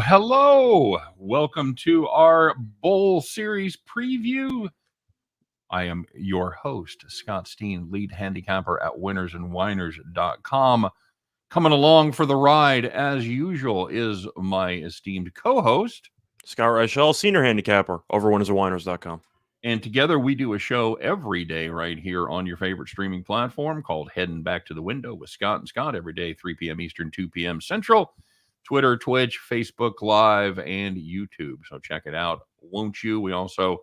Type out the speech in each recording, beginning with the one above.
hello. Welcome to our Bowl Series preview. I am your host, Scott Steen, lead handicapper at winnersandwiners.com. Coming along for the ride, as usual, is my esteemed co-host. Scott Reichel, senior handicapper over winnersandwiners.com. And together we do a show every day right here on your favorite streaming platform called Heading Back to the Window with Scott and Scott every day, 3 p.m. Eastern, 2 p.m. Central. Twitter, Twitch, Facebook Live, and YouTube. So check it out, won't you? We also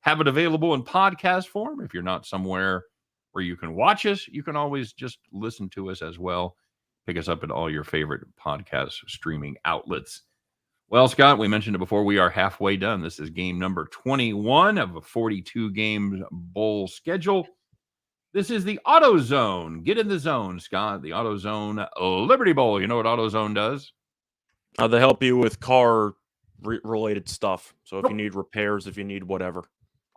have it available in podcast form. If you're not somewhere where you can watch us, you can always just listen to us as well. Pick us up at all your favorite podcast streaming outlets. Well, Scott, we mentioned it before. We are halfway done. This is game number 21 of a 42-game bowl schedule. This is the Autozone. Get in the zone, Scott. The Autozone Liberty Bowl. You know what Autozone does? They help you with car-related stuff. So if you need repairs, if you need whatever.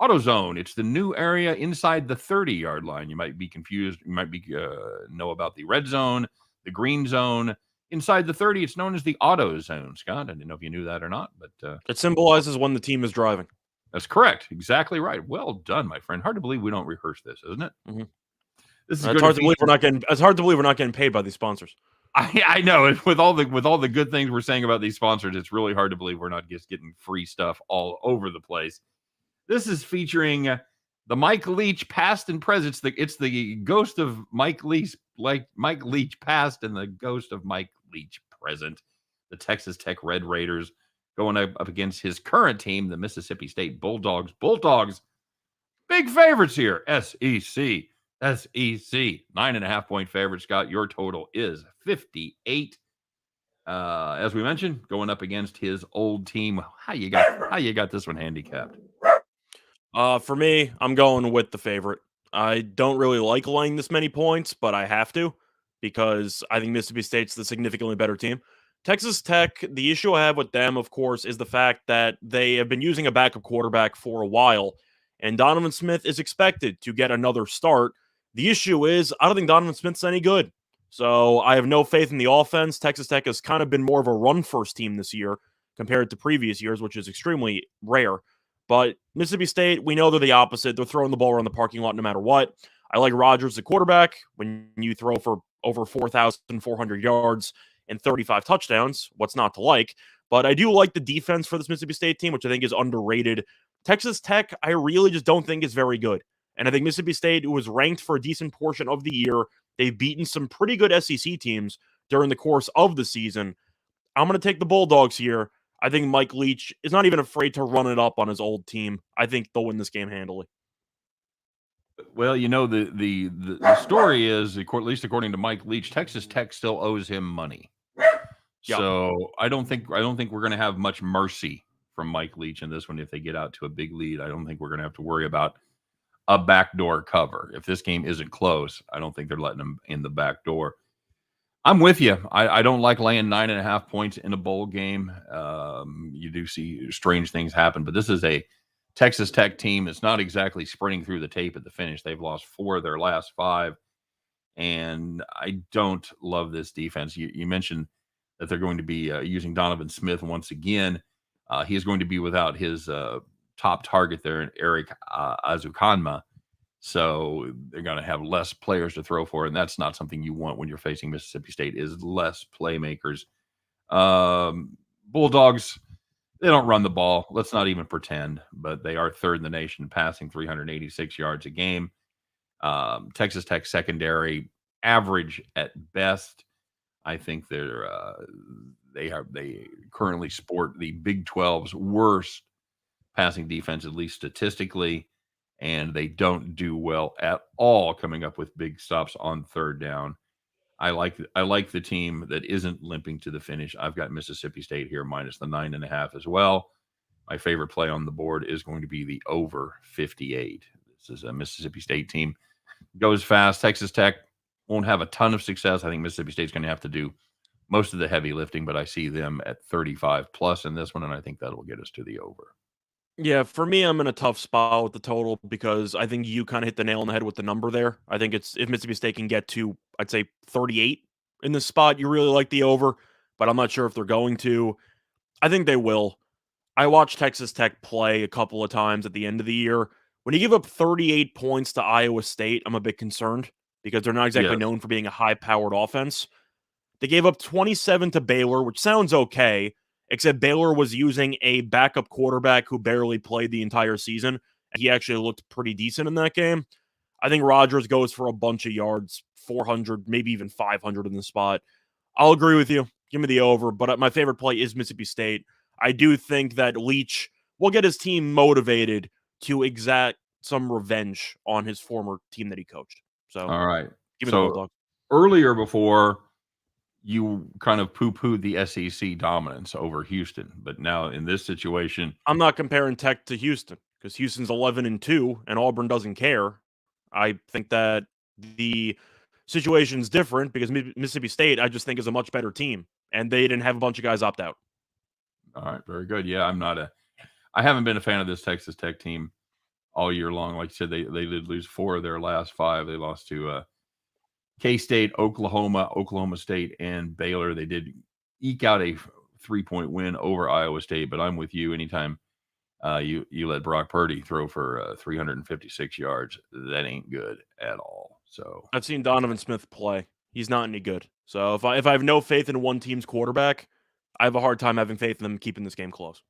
AutoZone. It's the new area inside the 30-yard line. You might be confused. You might be know about the red zone, the green zone. Inside the 30, it's known as the AutoZone, Scott. I didn't know if you knew that or not, but it symbolizes when the team is driving. That's correct. Exactly right. Well done, my friend. Hard to believe we don't rehearse this, isn't it? Mm-hmm. This is it's hard to believe we're not getting. It's hard to believe we're not getting paid by these sponsors. I know. With all the good things we're saying about these sponsors, it's really hard to believe we're not just getting free stuff all over the place. This is featuring the Mike Leach past and present. It's the ghost of Mike Leach, like Mike Leach past, and the ghost of Mike Leach present. The Texas Tech Red Raiders going up against his current team, the Mississippi State Bulldogs. Bulldogs, big favorites here. SEC. 9.5-point favorite. Scott, your total is 58. As we mentioned, going up against his old team. How you got this one handicapped? For me, I'm going with the favorite. I don't really like laying this many points, but I have to because I think Mississippi State's the significantly better team. Texas Tech, the issue I have with them, of course, is the fact that they have been using a backup quarterback for a while, and Donovan Smith is expected to get another start. The issue is, I don't think Donovan Smith's any good. So I have no faith in the offense. Texas Tech has kind of been more of a run-first team this year compared to previous years, which is extremely rare. But Mississippi State, we know they're the opposite. They're throwing the ball around the parking lot no matter what. I like Rodgers, the quarterback. When you throw for over 4,400 yards and 35 touchdowns, what's not to like? But I do like the defense for this Mississippi State team, which I think is underrated. Texas Tech, I really just don't think is very good. And I think Mississippi State, who was ranked for a decent portion of the year, they've beaten some pretty good SEC teams during the course of the season. I'm going to take the Bulldogs here. I think Mike Leach is not even afraid to run it up on his old team. I think they'll win this game handily. Well, you know, the story is, at least according to Mike Leach, Texas Tech still owes him money. Yep. So I don't think we're going to have much mercy from Mike Leach in this one if they get out to a big lead. I don't think we're going to have to worry about a backdoor cover. If this game isn't close, I don't think they're letting them in the back door. I'm with you. I don't like laying 9.5 points in a bowl game. You do see strange things happen, but this is a Texas Tech team. It's not exactly sprinting through the tape at the finish. They've lost 4 of their last 5, and I don't love this defense. You mentioned that they're going to be using Donovan Smith once again. He is going to be without his top target there, Eric Azukanma. So they're going to have less players to throw for, and that's not something you want when you're facing Mississippi State, is less playmakers. Bulldogs, they don't run the ball. Let's not even pretend, but they are third in the nation, passing 386 yards a game. Texas Tech secondary, average at best. I think they currently sport the Big 12's worst passing defense, at least statistically, and they don't do well at all coming up with big stops on third down. I like the team that isn't limping to the finish. I've got Mississippi State here minus the 9.5 as well. My favorite play on the board is going to be the over 58. This is a Mississippi State team. Goes fast. Texas Tech won't have a ton of success. I think Mississippi State's going to have to do most of the heavy lifting, but I see them at 35 plus in this one, and I think that'll get us to the over. Yeah, for me, I'm in a tough spot with the total because I think you kind of hit the nail on the head with the number there. I think it's if Mississippi State can get to, I'd say 38 in this spot, you really like the over, but I'm not sure if they're going to. I think they will. I watched Texas Tech play a couple of times at the end of the year. When you give up 38 points to Iowa State, I'm a bit concerned because they're not exactly Yes. known for being a high-powered offense. They gave up 27 to Baylor, which sounds okay, except Baylor was using a backup quarterback who barely played the entire season, and he actually looked pretty decent in that game. I think Rodgers goes for a bunch of yards, 400, maybe even 500 in the spot. I'll agree with you. Give me the over, but my favorite play is Mississippi State. I do think that Leach will get his team motivated to exact some revenge on his former team that he coached. So All right. give me the So Bulldogs. earlier before you kind of poo-pooed the SEC dominance over Houston, but now in this situation, I'm not comparing Tech to Houston because Houston's 11-2 and Auburn doesn't care. I think that the situation's different because Mississippi State, I just think, is a much better team, and they didn't have a bunch of guys opt out. all right, very good. Yeah, I haven't been a fan of this Texas Tech team all year long. Like you said, they did lose 4 of their last 5. They lost to K-State, Oklahoma, Oklahoma State, and Baylor. They did eke out a 3-point win over Iowa State, but I'm with you. Anytime you let Brock Purdy throw for 356 yards, that ain't good at all. So I've seen Donovan Smith play. He's not any good. So if I have no faith in one team's quarterback, I have a hard time having faith in them keeping this game close.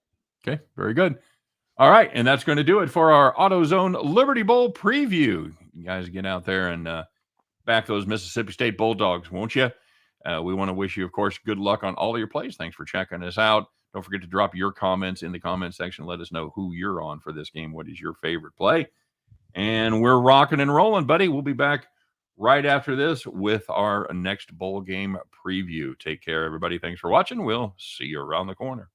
okay, very good. All right, and that's going to do it for our AutoZone Liberty Bowl preview. You guys get out there and back those Mississippi State Bulldogs, won't you? We want to wish you, of course, good luck on all of your plays. Thanks for checking us out. Don't forget to drop your comments in the comment section. Let us know who you're on for this game. What is your favorite play? And we're rocking and rolling, buddy. We'll be back right after this with our next bowl game preview. Take care, everybody. Thanks for watching. We'll see you around the corner.